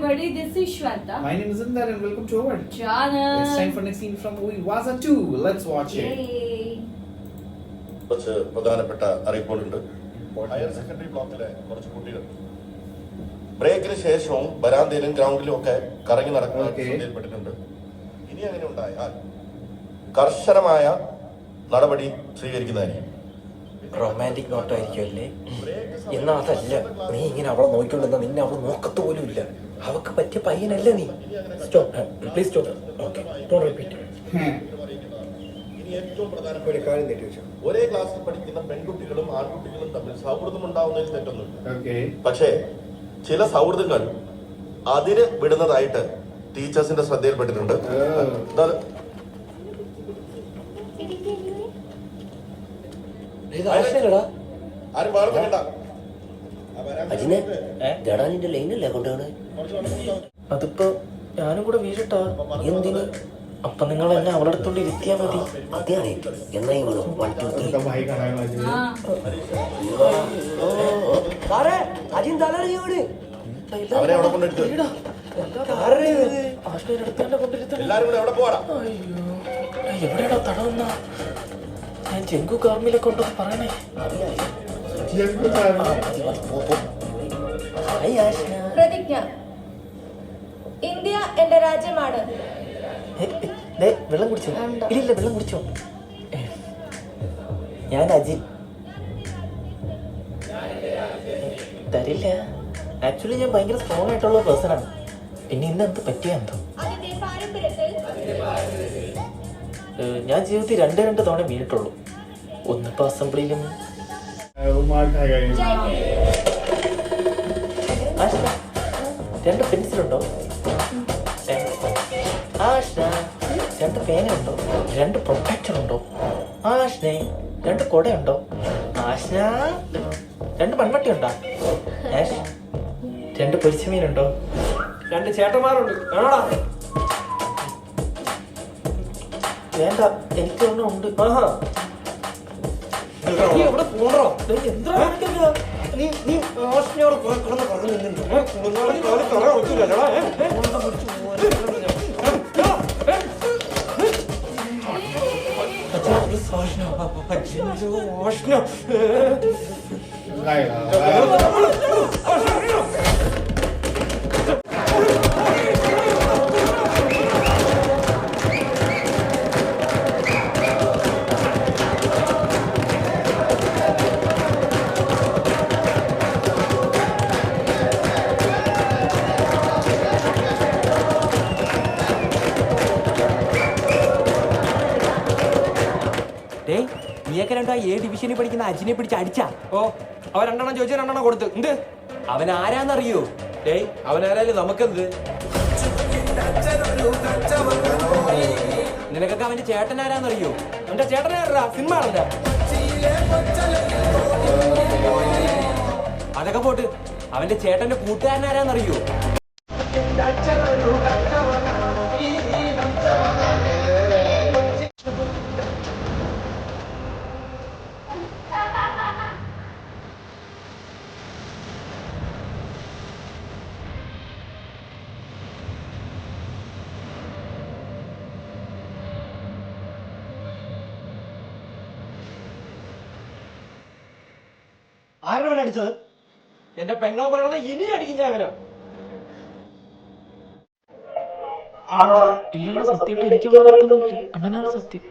everybody, this is Shweta. My name is Indar and welcome to our channel. It's time for next scene from movie Waza 2. Let's watch it. കുറച്ച് പ്രധാനപ്പെട്ട അറിയിപ്പുകളുണ്ട്. Higher secondary ബ്ലോക്കിലെ കുറച്ച് കുട്ടികൾ ബ്രേക്കിന് ശേഷവും ബരാന്തയിലും ഗ്രൗണ്ടിലും ഒക്കെ കറങ്ങി നടക്കുന്ന ശ്രദ്ധയിൽപ്പെട്ടിട്ടുണ്ട്. ഇനി അങ്ങനെ ഉണ്ടായാൽ കർശനമായ നടപടി സ്വീകരിക്കുന്നതായിരിക്കും. റൊമാൻറ്റിക് നോട്ടായിരിക്കും അല്ലേ? എന്നാ അതല്ല, നീ ഇങ്ങനെ അവളെ നോക്കിക്കൊണ്ടിരുന്ന നിന്നെ അവളെ നോക്കത്ത് പോലും ഇല്ല. അവക്ക് പറ്റിയ പയ്യനല്ല നീ. Please stop. Okay, don't repeat. ഇനി ഏറ്റവും പ്രധാനപ്പെട്ട ഒരു കാര്യം തെറ്റിവെച്ചു. ഒരേ ക്ലാസ്സിൽ പഠിക്കുന്ന പെൺകുട്ടികളും ആൺകുട്ടികളും തമ്മിൽ സൗഹൃദം ഉണ്ടാവുന്നതിൽ തെറ്റൊന്നുമില്ല. പക്ഷേ ചില സൗഹൃദങ്ങൾ അതിന് വിടുന്നതായിട്ട് ടീച്ചേഴ്സിന്റെ ശ്രദ്ധയിൽപ്പെട്ടിട്ടുണ്ട്. അതിപ്പോ ഞാനും കൂടെ വീഴട്ടാ. എന്തിന്? അപ്പൊ നിങ്ങൾ എന്നെ അവളുടെ അടുത്തോണ്ട് ഇരുത്തിയാ മതി. അതെയാണ് എന്നാ എവിടെയാണോ തടവുന്ന? ഞാൻ ജംഗു കാർമിലെ കൊണ്ടൊന്ന് പറയണേ. പ്രതിജ്ഞ. ഇന്ത്യ എന്റെ രാജ്യമാണ്. വെള്ളം കുടിച്ചോ? ഇല്ല, വെള്ളം കുടിച്ചോ? ഞാൻ അജിൻ. തരില്ല. ആക്ച്വലി ഞാൻ ഭയങ്കര സ്ട്രോങ് ആയിട്ടുള്ള പേഴ്സണാണ്. പിന്നെ ഇന്ന് എന്ത് പറ്റിയ എന്തോ. ഞാൻ ജീവിതത്തിൽ രണ്ട് തവണ വീണിട്ടുള്ളൂ. ഒന്നിപ്പോ അസംബ്ലിയിലും. രണ്ട് പെൻസിലുണ്ടോ? രണ്ട് പേനുണ്ടോ? രണ്ട് പ്രൊട്ടക്ടർ ഉണ്ടോ? ആഷ്നെ രണ്ട് കൊടയുണ്ടോ? ആഷ്ന രണ്ട് മൺവട്ടി ഉണ്ടോ? രണ്ട് പൊരിച്ചമീനുണ്ടോ? രണ്ട് ചേട്ടന്മാരുണ്ട്. വേണോടാ? വേണ്ട, എനിക്ക് ഒന്നും ഉണ്ട്. ആഹാ, നീ എവിടെ പോണോ? എന്താ നീ ആഷ്നയോട് കിടന്ന് പറഞ്ഞു നീയൊക്കെ രണ്ടോ A ഡിവിഷനിൽ പഠിക്കുന്ന അജിനെ പിടിച്ച് അടിച്ചാ? ഓ, അവൻ രണ്ടെണ്ണം ചോദിച്ചാൽ രണ്ടെണ്ണം കൊടുത്ത്. എന്ത്? അവൻ ആരാന്നറിയോ? അവനാരായാലും നമുക്കെന്ത്? നിനക്കൊക്കെ അവന്റെ ചേട്ടൻ ആരാന്നറിയോ? അവന്റെ ചേട്ടനാരാ? സിനിമ ആണല്ല. അതൊക്കെ പോട്ട്, അവന്റെ ചേട്ടന്റെ കൂട്ടുകാരനാരാന്നറിയോ? ആരാണ് അടിച്ചത്? എന്റെ പെങ്ങളെ പറയണത് ഇനി അടിക്കും ഞാൻ. അങ്ങനെ സത്യം എനിക്ക് അങ്ങനെയാണ് സത്യം.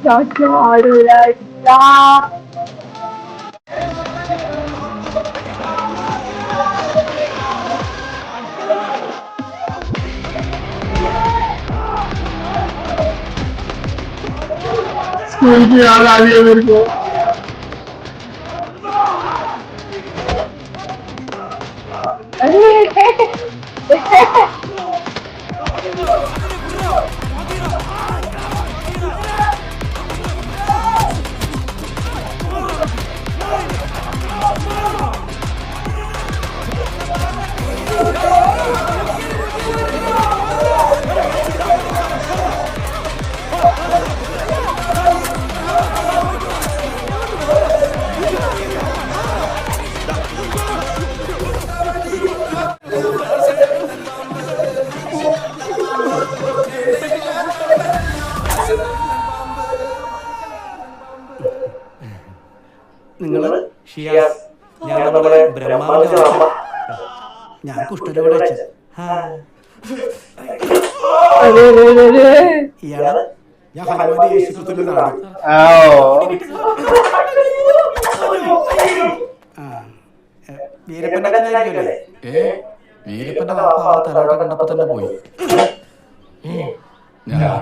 स्कूल की याद आ रही है मेरे को। നിങ്ങള് ഷിയാസ്, ഞാൻ നമ്മുടെ ബ്രഹ്മാവിന്റെ അമ്മ. ഞാൻ കുഷ്ഠരോഗിയുടെ അച്ഛൻ. ഇയാള് ഞാൻ ഹനുമാന്റെ യേശുക്രിസ്തുവിന്റെ നാട്. വീരപ്പന്റെ അച്ഛനായിരിക്കുമല്ലേ? വീരപ്പന്റെ വാപ്പ ആ തലോട്ട കണ്ടപ്പോ തന്നെ പോയി. ഞാൻ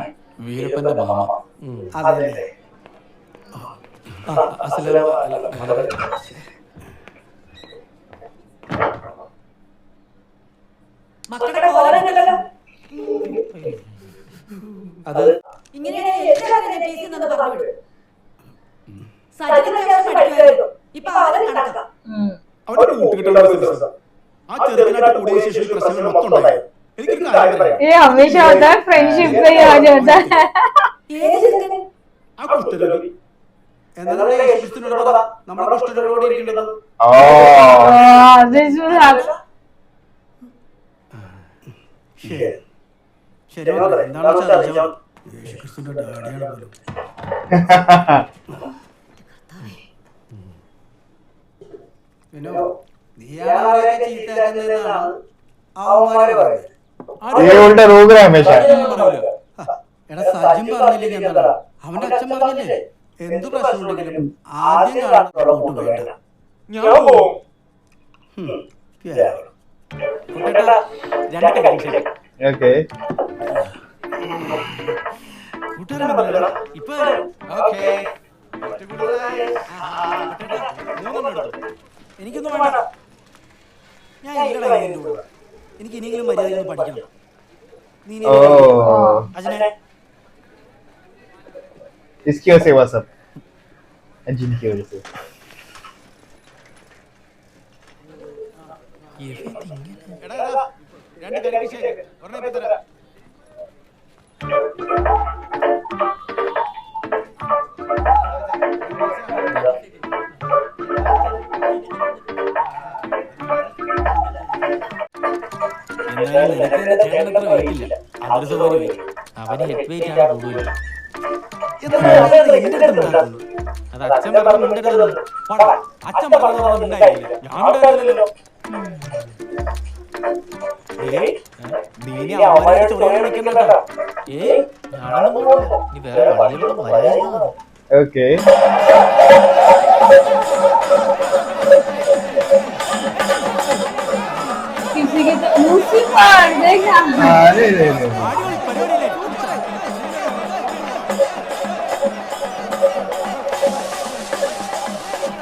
വീരപ്പന്റെ മാമ. അതെ. അത് അവന്റെ കൂട്ടുകെട്ടുള്ള ബിസിനസ്. ആ ചെറുക്കനായിട്ട് കൂടിയ ശേഷം പ്രശ്നങ്ങൾ മൊത്തം ഉണ്ടായി. എനിക്കൊരു കാര്യം പറയാം. हमेशा होता है फ्रेंडशिप में ही आ जाता है. ആ കുഷ്ഠരോഗി എന്നാലും യേശുക്രിസ്തുവിനോട് പറ, നമ്മുടെ കുഷ്ഠരോഗിയോട് ഇരിക്കേണ്ടത്. This will happen. ശരി, എന്താണ് യേശുക്രിസ്തുവിന്റെ ഡാഡിയാണ് പോലും. रोग है हमेशा. എടാ സജിൻ പറഞ്ഞില്ലെങ്കിൽ എന്താ, അവന്റെ അച്ഛൻ പറഞ്ഞില്ലേ എന്ത് പ്രശ്നമുണ്ടെങ്കിലും ആദ്യം കാണുന്ന കൂട്ട് വേണ്ട. എനിക്കൊന്നും വേണ്ട, ഞാൻ എനിക്ക് ഇനിയെങ്കിലും മര്യാദ പഠിക്കണം. इसकी वजह से हुआ सब, जिन की वजह से. അവന് ഹെഡ് വെയിറ്റ് ആണ് കൂടുതൽ. അത് അച്ഛൻ പറഞ്ഞു അച്ഛൻ പറഞ്ഞില്ല, ഞാൻ ഉണ്ടായിരുന്നല്ലോ. നീ അവരെ ചൊറിയാൻ നിൽക്കുന്നുണ്ടോ? ഞാനൊന്നും പോകണ്ട, നീ വേറെ വഴിയൊന്നും വരായിരുന്നു. Okay. किसी के तो उसी पर देखा.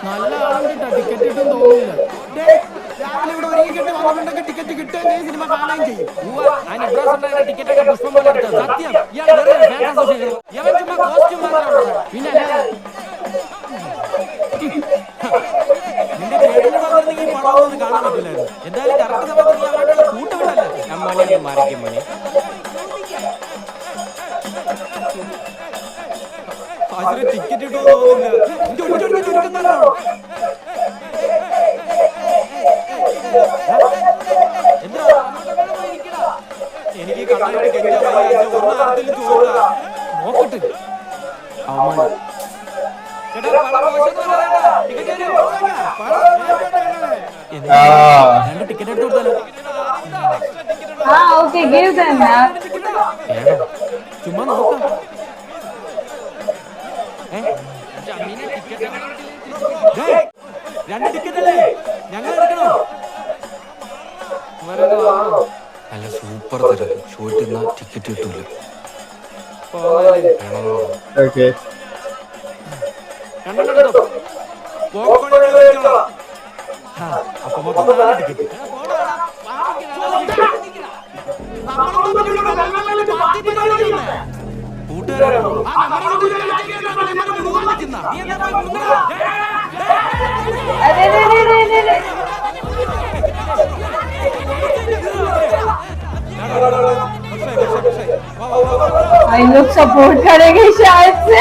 നല്ല ആളുണ്ട്, ടിക്കറ്റ് കിട്ടും തോന്നുന്നില്ല. രാവിലെ ഇവിടെ ഒരുങ്ങിട്ട് വന്നിട്ടുണ്ടെങ്കിൽ ടിക്കറ്റ് കിട്ടുകയും സിനിമ കാണുകയും ചെയ്യും. ടിക്കറ്റൊക്കെ പുഷ്പം പോലെ എടുത്തത് സത്യം. ഇവൻ ചുമ്മാ കോസ്റ്റ്യൂം പിന്നെ നിന്റെ ചേട്ടന് പറഞ്ഞിരുന്നെങ്കിൽ പടമൊന്നും കാണാൻ പറ്റില്ലായിരുന്നു. എന്തായാലും കറക്റ്റ് സമയത്ത് നീ അവരുടെ കൂട്ടുവിട്ടല്ലേ. അമ്മനെ മറിക്കും മണി അതിന് ടിക്കറ്റ് കിട്ടുമോ തോന്നുന്നില്ല. എനിക്ക് കണ്ണായിട്ട് കെഞ്ചാൻ ഒന്നാമത്തിൽ ചോദിച്ച നോക്കട്ടെ അവൻ രണ്ട് ടിക്കറ്റ് എടുത്ത് കൊടുത്താലോ? Okay, give them that. ചുമ്മാ നോക്കാം. രണ്ട് ടിക്കറ്റ് അല്ലേ ഞങ്ങൾ എടുക്കണോ? നല്ല സൂപ്പർ തിരക്ക്. ഷോട്ട് നിന്നാ ടിക്കറ്റ് കിട്ടൂല. Okay. അപ്പൊ മൊത്തം 4 ടിക്കറ്റ്. കൂട്ടുകാരാണോ? भाई लोग सपोर्ट करेंगे शायद से.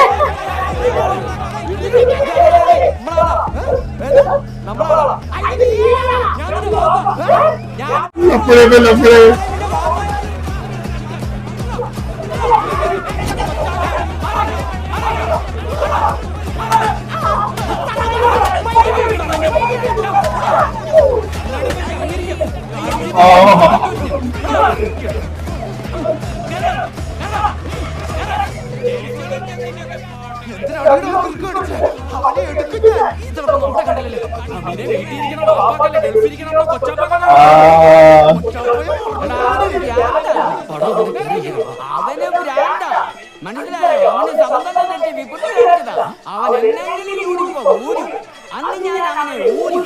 അവന് മനസ്സിലായോ? അവന് സമ്മതം തെറ്റി വിപുലി കാണിച്ചതാ. അവൻ എന്നെങ്കിലും യൂണിഫോം ഊരി. അന്ന് ഞാൻ അവനെ ഊരി.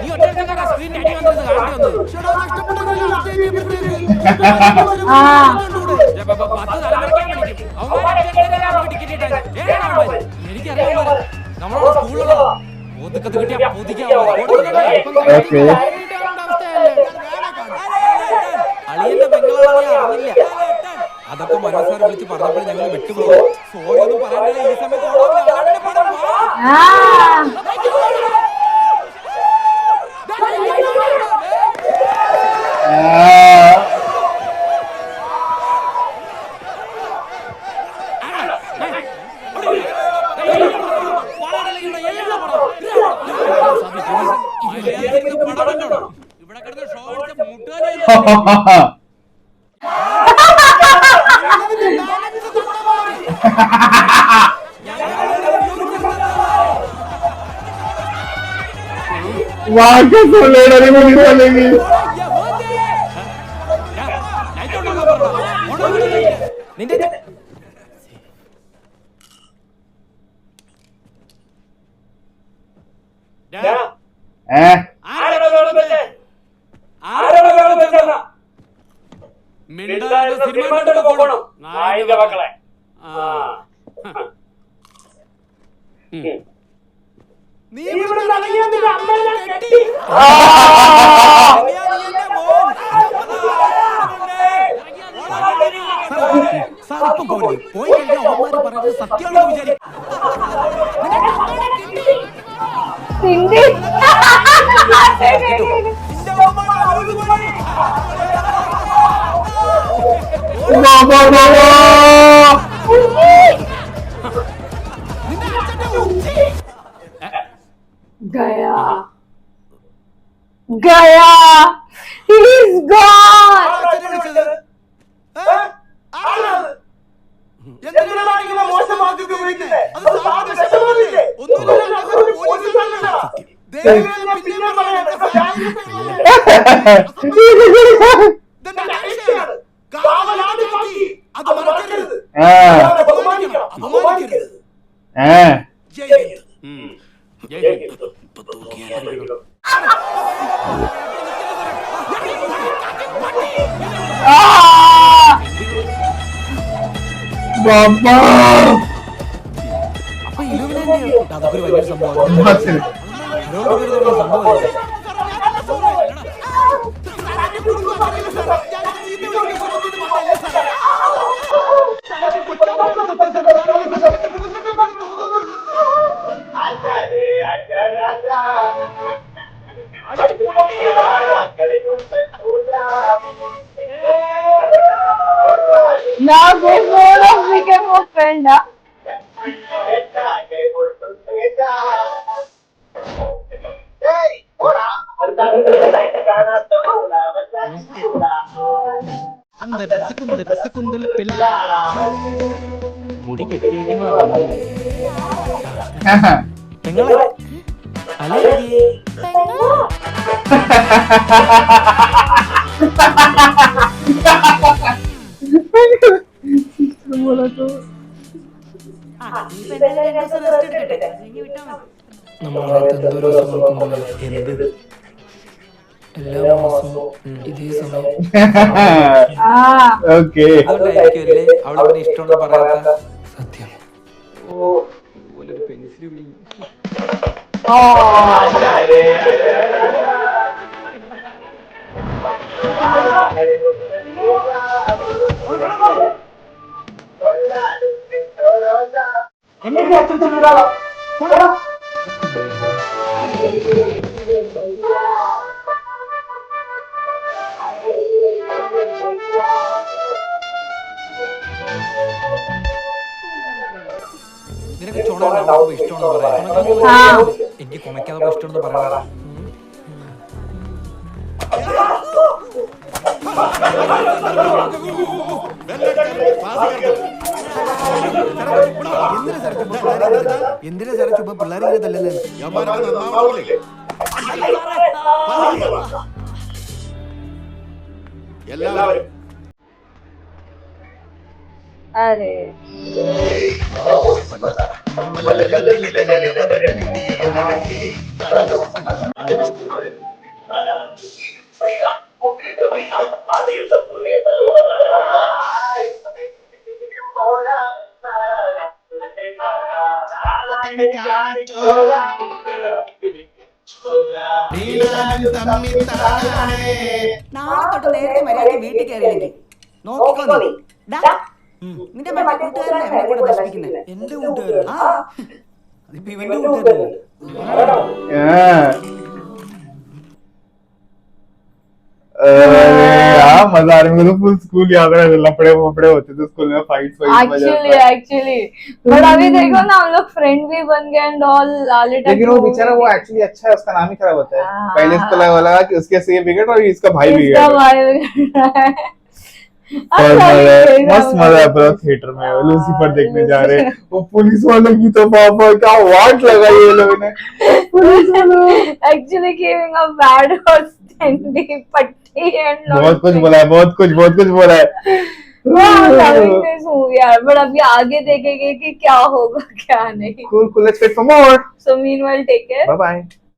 നീ ഒറ്റ സ്ക്രീൻ അടി വന്നത് കാണേണ്ടി വന്നത്. 10 തലമുറയ്ക്കാൻ വിളിക്കും. എനിക്കറിയാം നമ്മളോട് സ്കൂളിലുള്ള ഒതുക്കത്ത് കിട്ടിയ അളിയന്റെ പെങ്ങളാണെന്ന് അറിഞ്ഞില്ല. അതൊക്കെ മനോസാർ വിളിച്ച് പറഞ്ഞപ്പോൾ ഞങ്ങൾ വിട്ടുപോകും. സോറി ഒന്നും പറയാനില്ല. ഈ സമയത്ത് ഇവിടെ കിടന്ന് ഷോർട്സ് മുട്ടുകാരെ നിന്റെ പോയി കഴിഞ്ഞാൽ അവന്മാര് പറയുന്നത് സത്യമാണെന്ന് വിചാരിക്കും. गया गया he is gone. അപ്പൊ അതൊക്കെ ഒരു വലിയ സംഭവം. Now this whole of became a friend. മുടി പെങ്ങളെ അല്ലേ എല്ലാ മാസവും ഇതേ സമയം അതുകൊണ്ടായിരിക്കുമല്ലേ അവളവനെ ഇഷ്ടമെന്ന് പറയാത്ത സത്യം പെൻസിൽ നിനക്ക് ചോള ഇഷ്ടമെന്ന് പറയാം എനിക്ക് കൊണക്കാതെ ഇഷ്ടമെന്ന് പറയാം എന്തിനാ സാറേ ചുമ്മാ പിള്ളേരെ തല്ലുന്നത്? എല്ലാവരും अरे നാളെ തൊട്ട് നേരത്തെ മര്യാദ വീട്ടിൽ കയറിയില്ലെങ്കിൽ നോക്കിക്കോ നീ. നിന്റെ മറ്റേ കൂട്ടുകാരനെ എന്നെ കൂടെ നശിപ്പിക്കുന്നത്. എന്റെ കൂട്ടുകാരൻ ആ ഇപ്പൊ ഇവന്റെ കൂട്ടുകാരൻ मजा आ रहा है मुझे फुल स्कूल याद है लपड़े वपड़े होते थे स्कूल में फाइट्स एक्चुअली बट अभी देखो ना हम लोग फ्रेंड भी बन गए एंड ऑल लेकिन वो बेचारा वो एक्चुअली अच्छा है उसका नाम ही खराब होता है पहले इसको लगा कि उसके से बिगड़ और इसका भाई बिगड़ मस्त मजा है पूरा थिएटर में लूसीफर देखने जा रहे हैं वो पुलिस वालों की तो पापा क्या वाट लगाई ये लोगों ने एक्चुअली गिविंग अ बैड और स्टैंडिंग पट्टी एंड बहुत कुछ बोला है बहुत कुछ बोला है यार बट अभी आगे देखेंगे कि क्या होगा क्या नहीं cool let's wait for more so meanwhile take care bye bye